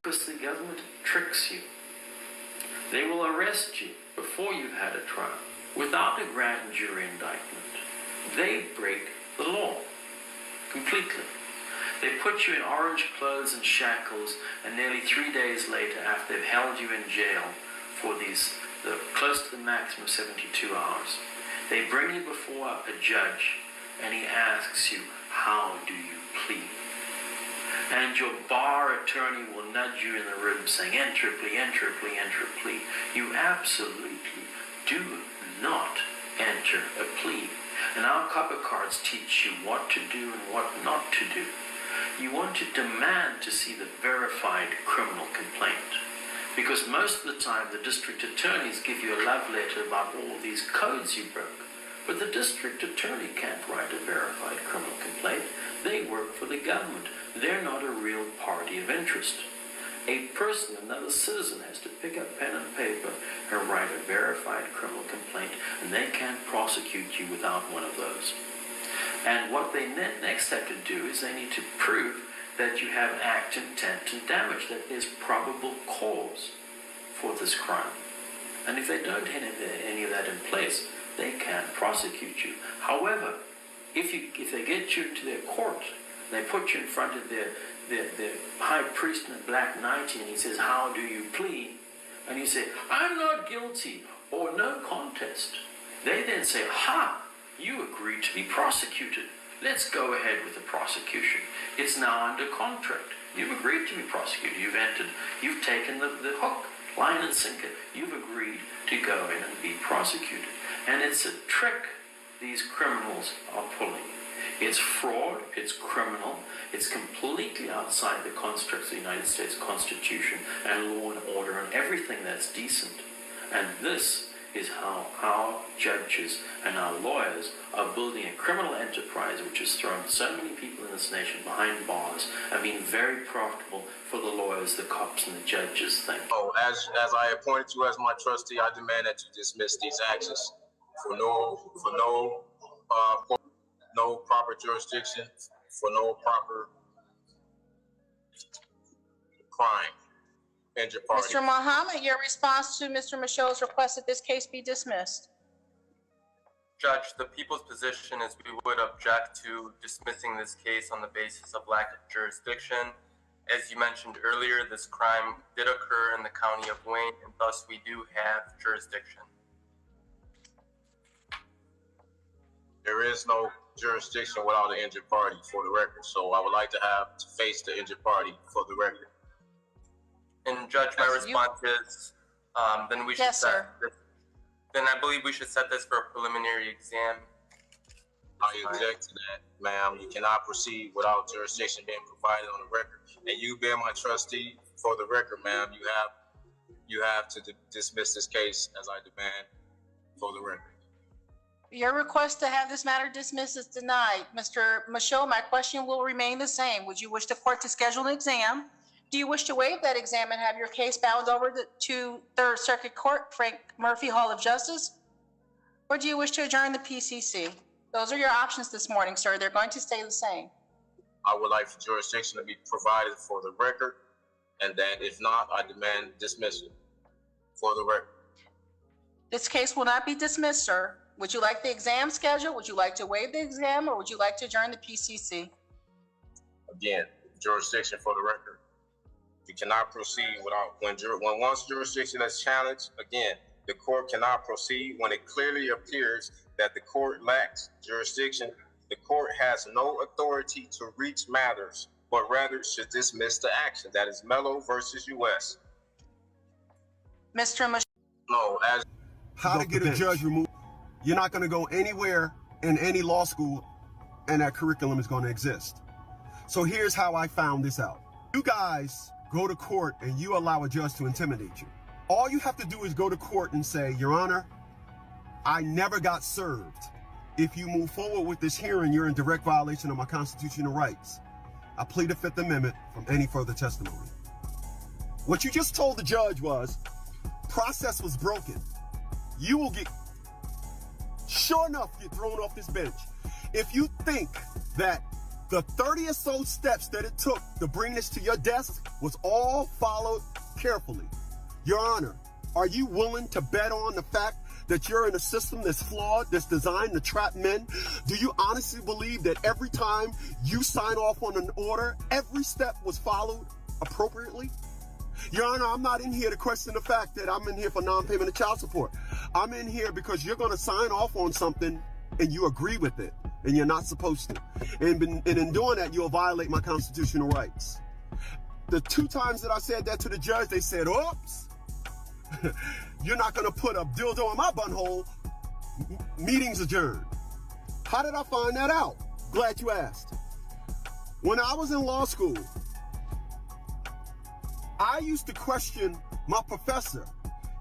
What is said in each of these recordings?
because the government tricks you. They will arrest you before you've had a trial without a grand jury indictment. They break the law completely. They put you in orange clothes and shackles, and nearly 3 days later, after they've held you in jail for close to the maximum of 72 hours, they bring you before a judge, and he asks you, how do you plead? And your bar attorney will nudge you in the ribs saying, enter a plea, enter a plea, enter a plea. You absolutely do not enter a plea. And our copper cards teach you what to do and what not to do. You want to demand to see the verified criminal complaint. Because most of the time the district attorneys give you a love letter about all these codes you broke. But the district attorney can't write a verified criminal complaint. They work for the government. They're not a real party of interest. A person, another citizen, has to pick up pen and paper and write a verified criminal complaint, and they can't prosecute you without one of those. And what they next have to do is they need to prove that you have act, intent, and damage, that there's probable cause for this crime. And if they don't have any of that in place, they can't prosecute you. However, if they get you into their court, they put you in front of their high priest in a black nightie, and he says, how do you plead? And you say, I'm not guilty, or no contest. They then say, ha, you agreed to be prosecuted. Let's go ahead with the prosecution. It's now under contract. You've agreed to be prosecuted. You've taken the hook, line and sinker. You've agreed to go in and be prosecuted. And it's a trick these criminals are pulling. It's fraud, it's criminal, it's completely outside the constructs of the United States Constitution and law and order and everything that's decent. And this is how our judges and our lawyers are building a criminal enterprise which has thrown so many people in this nation behind bars and been very profitable for the lawyers, the cops, and the judges. Thank you. Oh, as I appointed you as my trustee, I demand that you dismiss these actions for no proper jurisdiction, for no proper crime. Mr. Muhammad, your response to Mr. Michaud's request that this case be dismissed. Judge, the people's position is we would object to dismissing this case on the basis of lack of jurisdiction. As you mentioned earlier, this crime did occur in the county of Wayne, and thus we do have jurisdiction. There is no jurisdiction without an injured party, for the record. So I would like to face the injured party for the record. And Judge, my response is, then we should then I believe we should set this for a preliminary exam. I object to that, ma'am. You cannot proceed without jurisdiction being provided on the record. And you being my trustee, for the record, ma'am, you have to dismiss this case as I demand, for the record. Your request to have this matter dismissed is denied. Mr. Michaud, my question will remain the same. Would you wish the court to schedule an exam? Do you wish to waive that exam and have your case bound over to Third Circuit Court, Frank Murphy Hall of Justice? Or do you wish to adjourn the PCC? Those are your options this morning, sir. They're going to stay the same. I would like for jurisdiction to be provided for the record, and that if not, I demand dismissal for the record. This case will not be dismissed, sir. Would you like the exam scheduled? Would you like to waive the exam, or would you like to adjourn the PCC? Again, jurisdiction for the record. You cannot proceed when once jurisdiction is challenged. Again, the court cannot proceed when it clearly appears that the court lacks jurisdiction. The court has no authority to reach matters, but rather should dismiss the action. That is Mello versus U.S. Mr. Michaud. No, as how to get a judge removed. You're not going to go anywhere in any law school and that curriculum is going to exist. So here's how I found this out. You guys go to court and you allow a judge to intimidate you. All you have to do is go to court and say, Your Honor, I never got served. If you move forward with this hearing, you're in direct violation of my constitutional rights. I plead the Fifth Amendment from any further testimony. What you just told the judge was, process was broken. You will sure enough, get thrown off this bench. If you think that The 30 or so steps that it took to bring this to your desk was all followed carefully. Your Honor, are you willing to bet on the fact that you're in a system that's flawed, that's designed to trap men? Do you honestly believe that every time you sign off on an order, every step was followed appropriately? Your Honor, I'm not in here to question the fact that I'm in here for non-payment of child support. I'm in here because you're going to sign off on something and you agree with it, and you're not supposed to. And in doing that, you'll violate my constitutional rights. The 2 times that I said that to the judge, they said, oops, you're not going to put a dildo in my butthole. Meeting's adjourned. How did I find that out? Glad you asked. When I was in law school, I used to question my professor.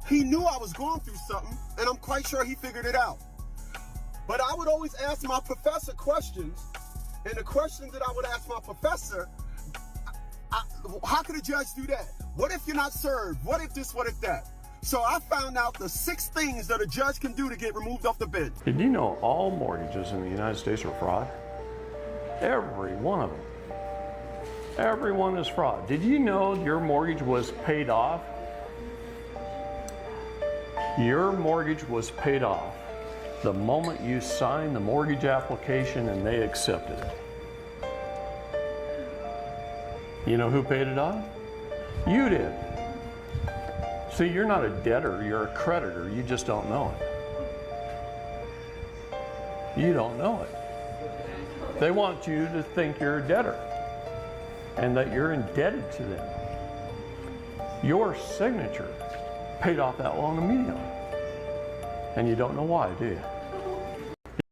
He knew I was going through something, and I'm quite sure he figured it out. But I would always ask my professor questions, and the questions that I would ask my professor, how could a judge do that? What if you're not served? What if this, what if that? So I found out the 6 things that a judge can do to get removed off the bench. Did you know all mortgages in the United States are fraud? Every one of them. Every one is fraud. Did you know your mortgage was paid off? Your mortgage was paid off the moment you signed the mortgage application and they accepted it. You know who paid it off? You did. See, you're not a debtor, you're a creditor, you just don't know it. You don't know it. They want you to think you're a debtor and that you're indebted to them. Your signature paid off that loan immediately. And you don't know why, do you?